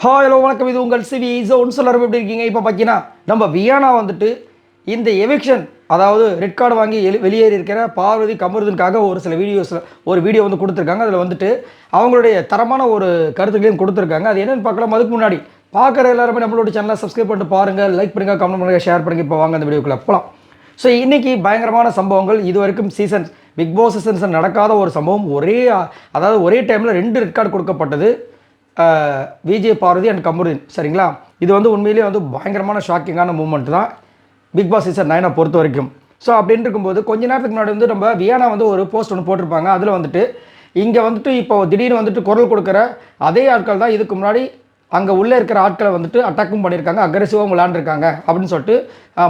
Hello வணக்கம், இது உங்கள் சிவி ஜோன். எல்லாரும் எப்படி இருக்கீங்க? இப்போ பார்த்தீங்கன்னா நம்ம வியானா வந்துட்டு இந்த எவிக்ஷன், அதாவது ரெட் கார்டு வாங்கி வெளியேறி இருக்கிற பார்வதி கமருதனுக்காக ஒரு சில வீடியோ வந்து கொடுத்துருக்காங்க. அதில் வந்துட்டு அவங்களுடைய தரமான ஒரு கருத்துக்களையும் கொடுத்துருக்காங்க. அது என்னென்னு பார்க்கலாம். அதுக்கு முன்னாடி பார்க்குற எல்லாருமே நம்மளோட சேனலை சப்ஸ்கிரைப் பண்ணிட்டு பாருங்கள், லைக் பண்ணுங்கள், கமெண்ட் பண்ணுங்கள், ஷேர் பண்ணுங்கள். இப்போ வாங்க அந்த வீடியோக்குள்ளே போகலாம். ஸோ இன்றைக்கி பயங்கரமான சம்பவங்கள். இது வரைக்கும் பிக் பாஸ் சீசன்ஸ் நடக்காத ஒரு சம்பவம். ஒரே டைமில் 2 ரெட் கார்டு கொடுக்கப்பட்டது. விஜய், பார்வதி அண்ட் கமருதீன். சரிங்களா? இது வந்து உண்மையிலேயே வந்து பயங்கரமான ஷாக்கிங்கான மூமெண்ட் தான் பிக் பாஸ் சீசன் 9 பொறுத்த வரைக்கும். ஸோ அப்படின்னு இருக்கும்போது கொஞ்ச நேரத்துக்கு முன்னாடி வந்து நம்ம வியானா வந்து ஒரு போஸ்ட் ஒன்று போட்டிருப்பாங்க. அதில் வந்துட்டு இங்கே வந்துட்டு இப்போ திடீர்னு வந்துட்டு குரல் கொடுக்குற அதே ஆட்கள் தான் இதுக்கு முன்னாடி அங்கே உள்ளே இருக்கிற ஆட்களை வந்துட்டு அட்டாக்கும் பண்ணியிருக்காங்க, அக்ரெசிவாகவும் விளாண்டுருக்காங்க அப்படின்னு சொல்லிட்டு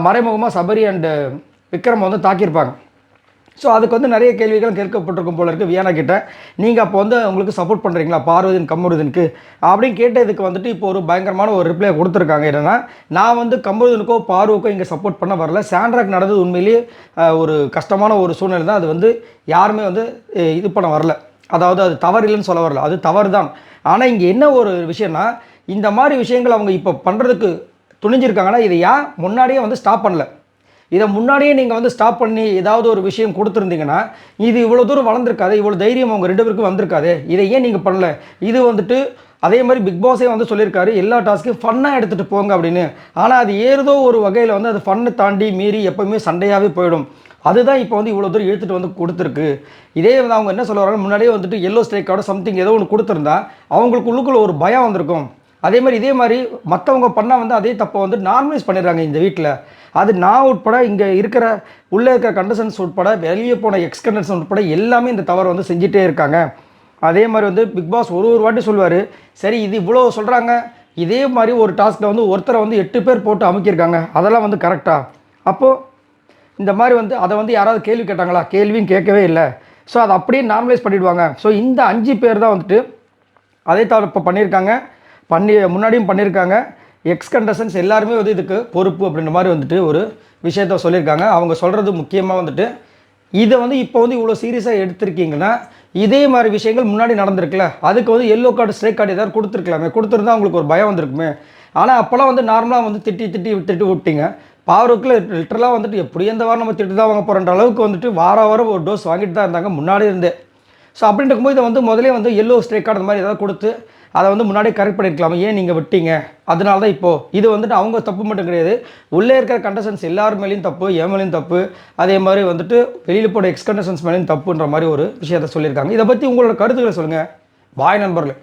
மறைமுகமாக சபரி அண்டு விக்ரம் வந்து தாக்கியிருப்பாங்க. ஸோ அதுக்கு வந்து நிறைய கேள்விகள் கேட்கப்பட்டிருக்கும் போல இருக்குது வியானா கிட்ட. நீங்கள் அப்போ வந்து உங்களுக்கு சப்போர்ட் பண்ணுறீங்களா பார்வதின் கமருதனுக்கு அப்படின்னு கேட்டதுக்கு வந்துட்டு இப்போ ஒரு பயங்கரமான ஒரு ரிப்ளை கொடுத்துருக்காங்க. என்னென்னா, நான் வந்து கமருதனுக்கோ பார்வுக்கோ இங்கே சப்போர்ட் பண்ண வரல. சாண்ட்ராக்கு நடந்தது உண்மையிலேயே ஒரு கஷ்டமான ஒரு சூழ்நிலை தான். அது வந்து யாருமே வந்து இது பண்ண வரல, அதாவது அது தவறு இல்லைன்னு சொல்ல வரல, அது தவறு தான். ஆனால் இங்கே என்ன ஒரு விஷயம்னா, இந்த மாதிரி விஷயங்கள் அவங்க இப்போ பண்ணுறதுக்கு துணிஞ்சிருக்காங்கன்னா இதை ஏன் முன்னாடியே வந்து ஸ்டாப் பண்ணல? இதை முன்னாடியே நீங்கள் வந்து ஸ்டாப் பண்ணி ஏதாவது ஒரு விஷயம் கொடுத்துருந்தீங்கன்னா இது இவ்வளோ தூரம் வளர்ந்துருக்காது, இவ்வளோ தைரியம் அவங்க 2 பேருக்கும் வந்திருக்காது. இதை ஏன் நீங்கள் பண்ணல? இது வந்துட்டு அதே மாதிரி பிக் பாஸே வந்து சொல்லியிருக்காரு, எல்லா டாஸ்க்கையும் ஃபன்னாக எடுத்துகிட்டு போங்க அப்படின்னு. ஆனால் அது ஏதோ ஒரு வகையில் வந்து அது ஃபன்னை தாண்டி மீறி எப்போவுமே சண்டையாகவே போயிடும். அதுதான் இப்போ வந்து இவ்வளோ தூரம் இழுத்துட்டு வந்து கொடுத்துருக்கு. இதே வந்து அவங்க என்ன சொல்ல வராங்க, முன்னாடியே வந்துட்டு எல்லோ ஸ்ட்ரைக்கோட சம்திங் ஏதோ ஒன்று கொடுத்துருந்தா அவங்களுக்கு உள்ளுக்குள்ள ஒரு பயம் வந்திருக்கும். இதே மாதிரி மற்றவங்க பண்ணால் வந்து அதே தப்பை வந்து நார்மலைஸ் பண்ணிடுறாங்க இந்த வீட்டில். அது நான் உட்பட, இங்கே இருக்கிற உள்ளே இருக்கிற கண்டஸ்டன்ஸ் உட்பட, வெளியே போன எக்ஸ் கண்டஸ்டன்ஸ் உட்பட எல்லாமே இந்த தவறை வந்து செஞ்சுட்டே இருக்காங்க. அதே மாதிரி வந்து பிக் பாஸ் ஒரு வாட்டி சொல்லுவார், சரி இது இவ்வளோ சொல்கிறாங்க, இதே மாதிரி ஒரு டாஸ்கில் வந்து ஒருத்தரை வந்து 8 பேர் போட்டு அமுக்கியிருக்காங்க, அதெல்லாம் வந்து கரெக்டாக? அப்போது இந்த மாதிரி வந்து அதை வந்து யாராவது கேள்வி கேட்டாங்களா? கேள்வியும் கேட்கவே இல்லை. ஸோ அதை அப்படியே நார்மலைஸ் பண்ணிவிடுவாங்க. ஸோ இந்த 5 பேர் தான் வந்துட்டு அதே தவிர இப்போ பண்ணியிருக்காங்க, முன்னாடியும் பண்ணியிருக்காங்க. எக்ஸ் கண்டஸ்டன்ஸ் எல்லாருமே வந்து இதுக்கு பொறுப்பு அப்படின்ற மாதிரி வந்துட்டு ஒரு விஷயத்த சொல்லியிருக்காங்க. அவங்க சொல்கிறது முக்கியமாக வந்துட்டு இதை வந்து இப்போ வந்து இவ்வளோ சீரியஸாக எடுத்திருக்கீங்கன்னா இதே மாதிரி விஷயங்கள் முன்னாடி நடந்திருக்குல்ல, அதுக்கு வந்து எல்லோ கார்டு ஸ்ட்ரைக் கார்டு ஏதாவது கொடுத்துருக்கலாமே, கொடுத்துருந்தா அவங்களுக்கு ஒரு பயம் வந்திருக்குமே. ஆனால் அப்போல்லாம் வந்து நார்மலாக வந்து திட்டி விட்டீங்க. பாவருக்குள்ள லிட்டரலாக வந்துட்டு எப்படி எந்த வாரம் நம்ம திட்டு தான் வாங்க போகிறன்ற அளவுக்கு வந்துட்டு வாரம் ஒரு டோஸ் வாங்கிட்டு தான் இருந்தாங்க முன்னாடி இருந்தே. ஸோ அப்படின்னு இருக்கும்போது இதை வந்து முதலே வந்து எல்லோ ஸ்ட்ரைக் கார்டு அந்த மாதிரி ஏதாவது கொடுத்து அதை வந்து முன்னாடியே கரெக்ட் பண்ணியிருக்கலாமா? ஏன் நீங்கள் விட்டீங்க? அதனால தான் இப்போது இது வந்துட்டு அவங்க தப்பு மட்டும் கிடையாது, உள்ளே இருக்கிற கண்டஸ்டன்ஸ் எல்லார் மேலேயும் தப்பு, என் மேலேயும் தப்பு, அதே மாதிரி வந்துட்டு வெளியில் போட எக்ஸ் கண்டஸ்டன்ஸ் மேலேயும் தப்புன்ற மாதிரி ஒரு விஷயத்தை சொல்லியிருக்காங்க. இதை பற்றி உங்களோட கருத்துக்களை சொல்லுங்கள். பாய் நண்பர்களே.